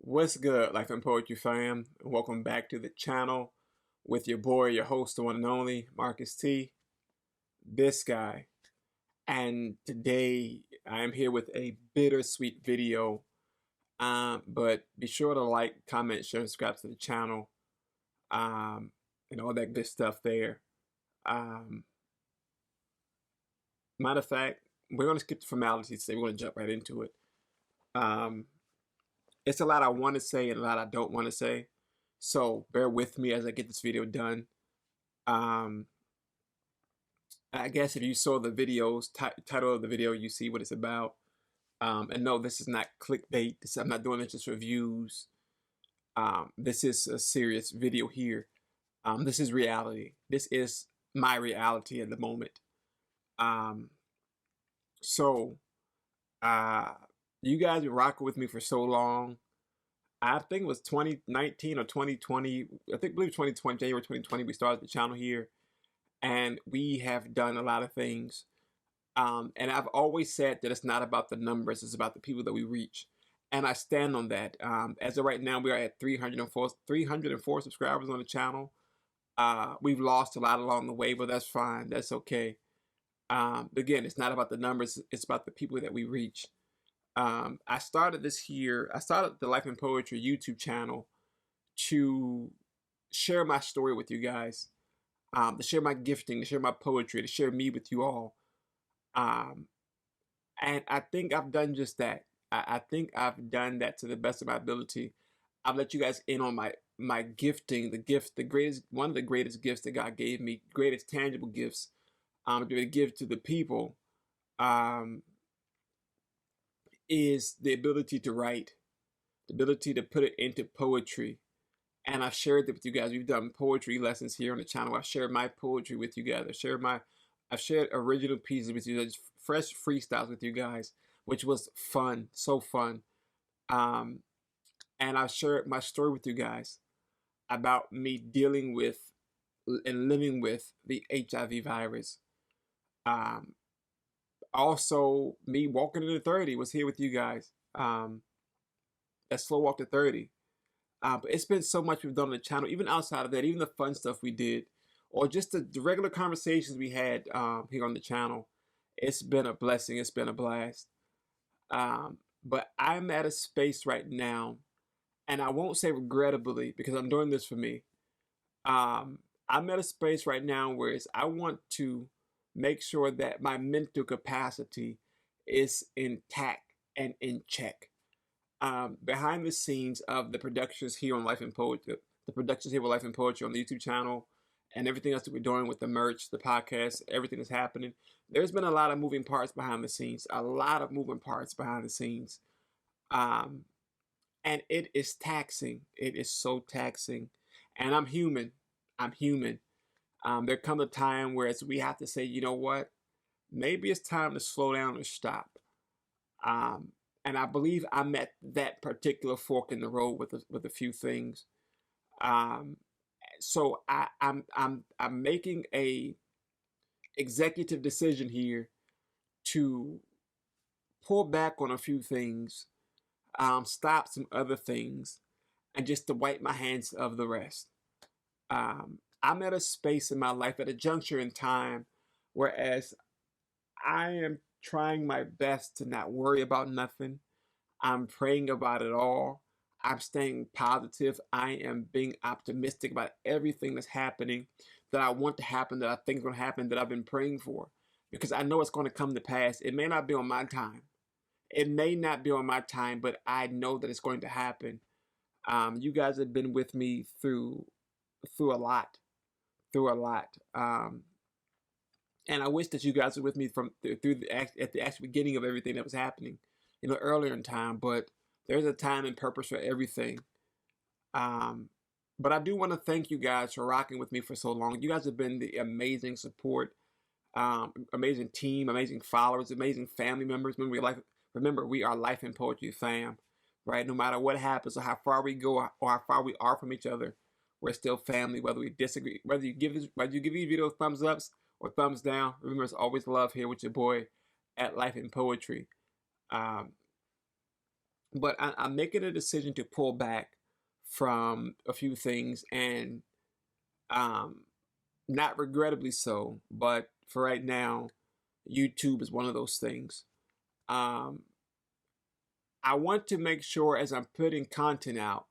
What's good, Life and Poetry fam? Welcome back to the channel with your boy, your host, the one and only, Marcus T, this guy. And today I am here with a bittersweet video. But be sure to like, comment, share, and subscribe to the channel, and all that good stuff there. Matter of fact, we're going to skip the formalities today. We're going to jump right into it. It's a lot I want to say and a lot I don't want to say. So bear with me as I get this video done. I guess if you saw the videos, title of the video, you see what it's about. And no, this is not clickbait. I'm not doing it just for views. This is a serious video here. This is reality. This is my reality at the moment. You guys been rocking with me for so long. I think it was 2019 or 2020. I believe 2020, January 2020, we started the channel here. And we have done a lot of things. And I've always said that it's not about the numbers, it's about the people that we reach. And I stand on that. As of right now, we are at 304 subscribers on the channel. We've lost a lot along the way, but that's fine. That's okay. Again, it's not about the numbers, it's about the people that we reach. I started the Life and Poetry YouTube channel to share my story with you guys, to share my gifting, to share my poetry, to share me with you all. And I think I've done just that. I think I've done that to the best of my ability. I've let you guys in on my gifting, one of the greatest gifts that God gave me, greatest tangible gifts, to give to the people, is the ability to write, the ability to put it into poetry. And I've shared it with you guys. We've done poetry lessons here on the channel. I've shared my poetry with you guys. I've shared original pieces with you, just fresh freestyles with you guys, which was fun, so fun. And I've shared my story with you guys about me dealing with and living with the HIV virus. Also, me walking into 30 was here with you guys. That slow walk to 30. But it's been so much we've done on the channel, even outside of that, even the fun stuff we did, or just the regular conversations we had here on the channel. It's been a blessing. It's been a blast. But I'm at a space right now, and I won't say regrettably because I'm doing this for me. I'm at a space right now where I want to make sure that my mental capacity is intact and in check. Behind the scenes of the productions here on Life and Poetry, the productions here with Life and Poetry on the YouTube channel, and everything else that we're doing with the merch, the podcast, everything that's happening, there's been a lot of moving parts behind the scenes, and it is taxing. It is so taxing, and I'm human. There comes a time where we have to say, you know what, maybe it's time to slow down or stop. And I believe I'm at that particular fork in the road with a few things. So I'm making a executive decision here to pull back on a few things, stop some other things, and just to wipe my hands of the rest. I'm at a space in my life, at a juncture in time, whereas I am trying my best to not worry about nothing. I'm praying about it all. I'm staying positive. I am being optimistic about everything that's happening, that I want to happen, that I think is going to happen, that I've been praying for, because I know it's going to come to pass. It may not be on my time. It may not be on my time, but I know that it's going to happen. You guys have been with me through a lot. And I wish that you guys were with me at the actual beginning of everything that was happening, earlier in time. But there's a time and purpose for everything. But I do want to thank you guys for rocking with me for so long. You guys have been the amazing support, amazing team, amazing followers, amazing family members. Remember, we are Life and Poetry fam, right? No matter what happens or how far we go or how far we are from each other, we're still family, whether we disagree, whether you give these videos thumbs ups or thumbs down. Remember, it's always love here with your boy at Life and Poetry. But I'm making a decision to pull back from a few things, and um, not regrettably so, but for right now, YouTube is one of those things. Um, I want to make sure as I'm putting content out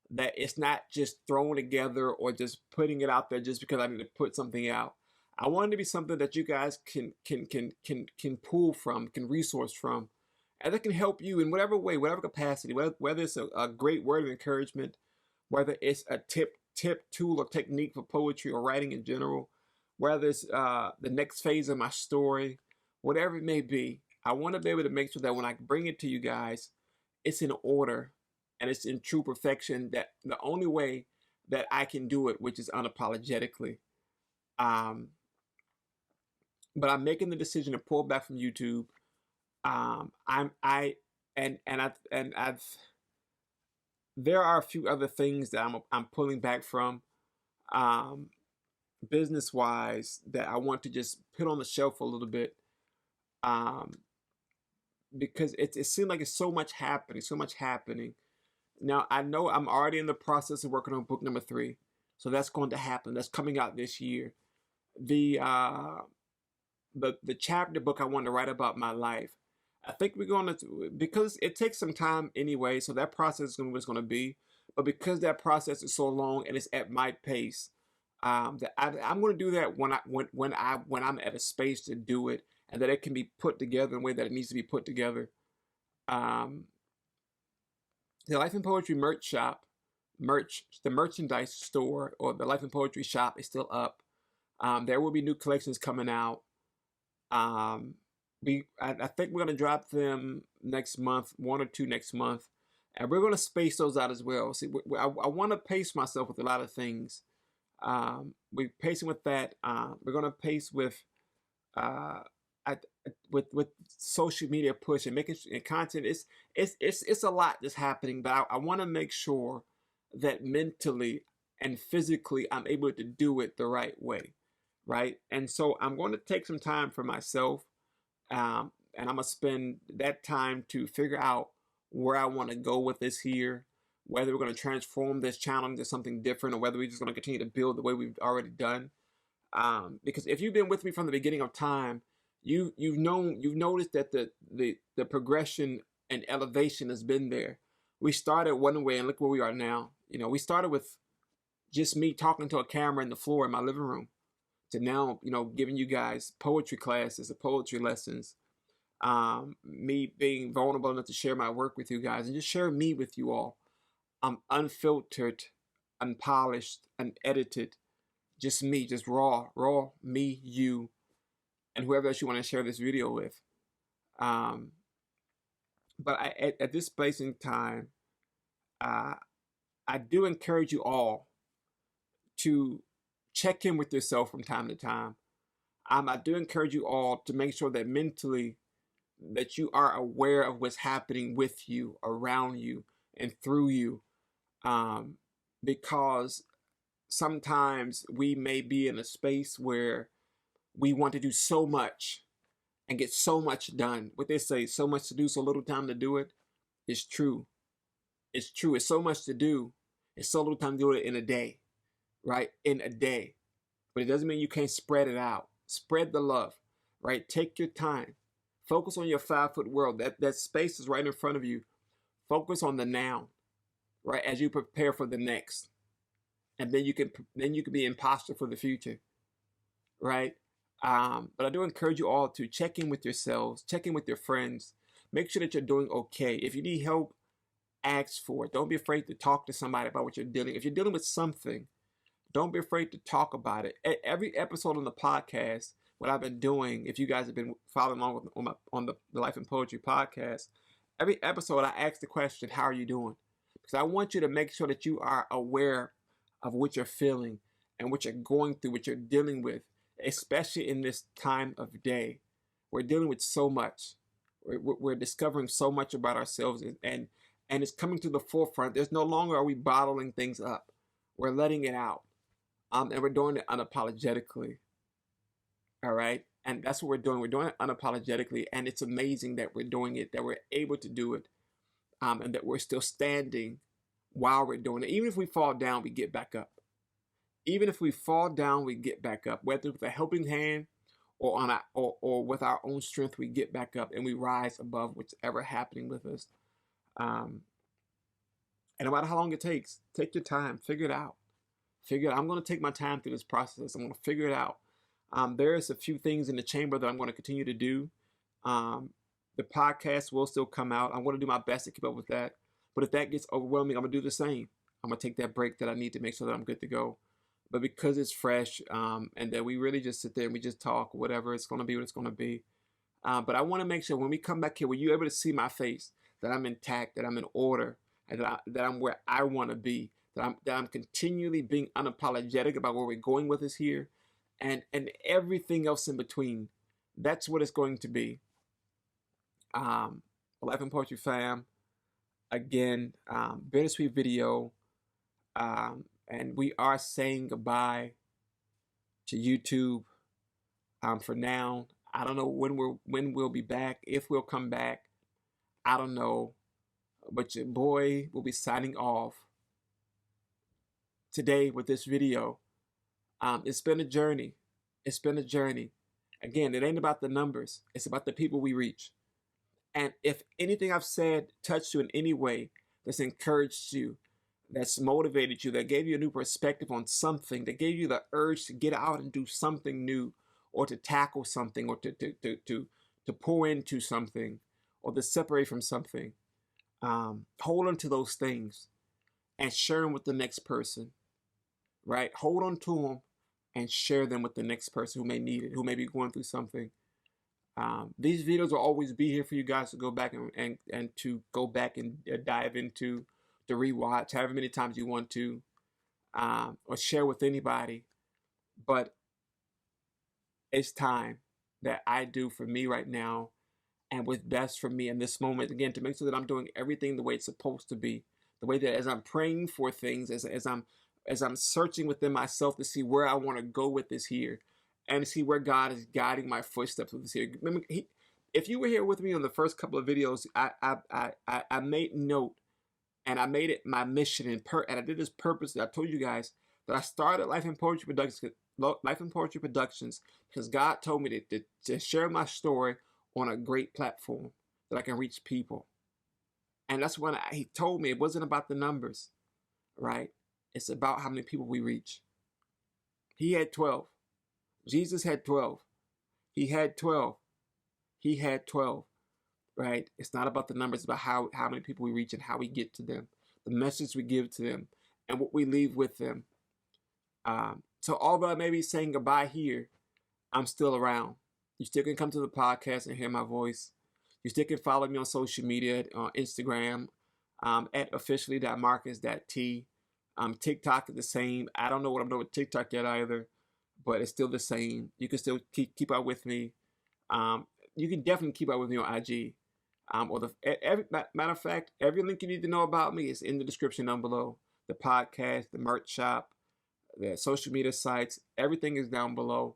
that it's not just thrown together or just putting it out there just because I need to put something out. I want it to be something that you guys can pull from, can resource from, and that can help you in whatever way, whatever capacity. Whether it's a great word of encouragement, whether it's a tip, tool, or technique for poetry or writing in general, whether it's the next phase of my story, whatever it may be. I want to be able to make sure that when I bring it to you guys, it's in order and it's in true perfection, that the only way that I can do it, which is unapologetically. Um, but I'm making the decision to pull back from YouTube. I'm I and I've there are a few other things that I'm pulling back from, um, business wise, that I want to just put on the shelf a little bit, um, because it seems like it's so much happening. Now I know I'm already in the process of working on book number 3, so that's going to happen. That's coming out this year. The the chapter book I want to write about my life. I think we're going to, because it takes some time anyway, so that process is going to be what it's going to be. But because that process is so long and it's at my pace, that I'm going to do that when I'm at a space to do it, and that it can be put together in the way that it needs to be put together. Um, the Life and Poetry the merchandise store, or the Life and Poetry shop, is still up. There will be new collections coming out. Um, I think we're gonna drop them next month, 1 or 2 next month, and we're gonna space those out as well. See, I want to pace myself with a lot of things. We're pacing with that. We're gonna pace with uh, I, with social media push and making and content. It's a lot that's happening, but I want to make sure that mentally and physically I'm able to do it the right way, right? And so I'm going to take some time for myself, and I'm gonna spend that time to figure out where I want to go with this here, whether we're going to transform this channel into something different, or whether we're just going to continue to build the way we've already done. Because if you've been with me from the beginning of time, you've noticed that the progression and elevation has been there. We started one way and look where we are now. We started with just me talking to a camera in the floor in my living room, to now, giving you guys poetry classes or poetry lessons. Me being vulnerable enough to share my work with you guys and just share me with you all. I'm unfiltered, unpolished, unedited, just me, just raw me, you, and whoever else you want to share this video with. Um, but at this place in time, uh, I do encourage you all to check in with yourself from time to time. I do encourage you all to make sure that mentally that you are aware of what's happening with you, around you, and through you, because sometimes we may be in a space where we want to do so much and get so much done. What they say, so much to do, so little time to do it. It's true. It's true. It's so much to do. It's so little time to do it in a day, right? In a day. But it doesn't mean you can't spread it out. Spread the love, right? Take your time. Focus on your 5-foot world. That space is right in front of you. Focus on the now, right? As you prepare for the next. And then you can be in posture for the future, right? But I do encourage you all to check in with yourselves, check in with your friends, make sure that you're doing okay. If you need help, ask for it. Don't be afraid to talk to somebody about what you're dealing. If you're dealing with something, don't be afraid to talk about it. At every episode on the podcast, what I've been doing, if you guys have been following along on the Life and Poetry podcast, every episode I ask the question, how are you doing? Because I want you to make sure that you are aware of what you're feeling and what you're going through, what you're dealing with, especially in this time of day. We're dealing with so much. We're discovering so much about ourselves, and it's coming to the forefront. There's no longer are we bottling things up. We're letting it out. And we're doing it unapologetically. All right? And that's what we're doing. We're doing it unapologetically, and it's amazing that we're doing it, that we're able to do it. and that we're still standing while we're doing it. Even if we fall down, we get back up. Even if we fall down, we get back up. Whether with a helping hand or or with our own strength, we get back up and we rise above whatever happening with us. Um, and no matter how long it takes, take your time, figure it out. Figure it out. I'm going to take my time through this process. I'm going to figure it out. There's a few things in the chamber that I'm going to continue to do. The podcast will still come out. I'm going to do my best to keep up with that. But if that gets overwhelming, I'm going to do the same. I'm going to take that break that I need to make sure that I'm good to go. But because it's fresh, and that we really just sit there and we just talk, whatever, it's going to be what it's going to be. But I want to make sure when we come back here, when you're able to see my face, that I'm intact, that I'm in order, and that I'm where I want to be, that I'm continually being unapologetic about where we're going with this here, and everything else in between. That's what it's going to be. Life and Poetry fam, again, bittersweet video, and we are saying goodbye to YouTube for now. I don't know when we'll be back, if we'll come back. I don't know, but your boy will be signing off today with this video. It's been a journey. It's been a journey. Again, it ain't about the numbers. It's about the people we reach. And if anything I've said touched you in any way, that's encouraged you, that's motivated you, that gave you a new perspective on something, that gave you the urge to get out and do something new, or to tackle something, or to pour into something, or to separate from something, hold on to those things and share them with the next person, right? Hold on to them and share them with the next person who may need it, who may be going through something. These videos will always be here for you guys to go back and to go back and dive into, to rewatch however many times you want to, or share with anybody. But it's time that I do for me right now, and what's best for me in this moment, again, to make sure that I'm doing everything the way it's supposed to be, the way that as I'm praying for things, as I'm searching within myself to see where I want to go with this here, and to see where God is guiding my footsteps with this here. Remember, if you were here with me on the first couple of videos, I made note, and I made it my mission, and I did this purposely. I told you guys that I started Life and Poetry Productions because God told me to share my story on a great platform that I can reach people. And that's when he told me it wasn't about the numbers, right? It's about how many people we reach. He had 12. Jesus had 12. He had 12. He had 12, right? It's not about the numbers. It's about how many people we reach and how we get to them, the message we give to them, and what we leave with them. So although I may be saying goodbye here, I'm still around. You still can come to the podcast and hear my voice. You still can follow me on social media, on Instagram, at officially.marcus.t. TikTok is the same. I don't know what I'm doing with TikTok yet either, but it's still the same. You can still keep up with me. You can definitely keep up with me on IG. Matter of fact, every link you need to know about me is in the description down below. The podcast, the merch shop, the social media sites, everything is down below.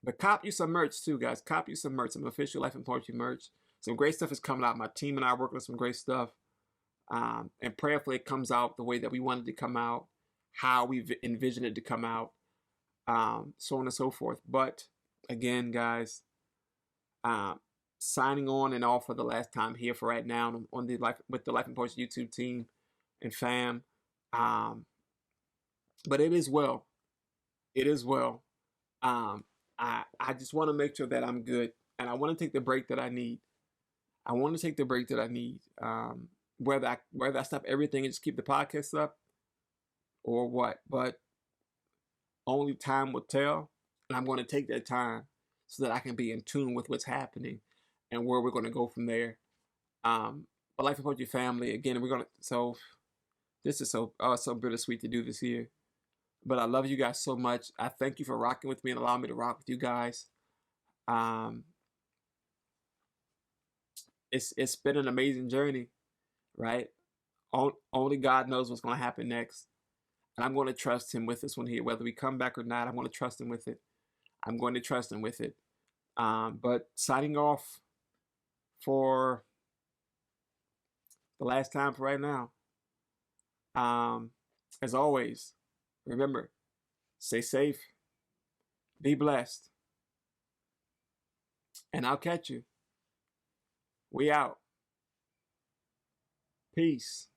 But cop you some merch too, guys. Cop you some merch, some official Life and Poetry merch. Some great stuff is coming out. My team and I are working on some great stuff. And prayerfully it comes out the way that we wanted it to come out, how we've envisioned it to come out, so on and so forth. But again, guys, signing on and off for the last time here for right now on the with the Life and Poetry YouTube team and fam. But it is well. It is well. I just want to make sure that I'm good, and I want to take the break that I need. I want to take the break that I need. Whether I stop everything and just keep the podcast up, or what, but only time will tell. And I'm going to take that time so that I can be in tune with what's happening and where we're going to go from there. But Life and Poetry family, again, so this is so bittersweet to do this here. But I love you guys so much. I thank you for rocking with me and allowing me to rock with you guys. It's been an amazing journey, right? Only God knows what's going to happen next. And I'm going to trust him with this one here. Whether we come back or not, I'm going to trust him with it. I'm going to trust him with it. But signing off for the last time for right now. As always, remember, stay safe, be blessed, and I'll catch you. We out. Peace.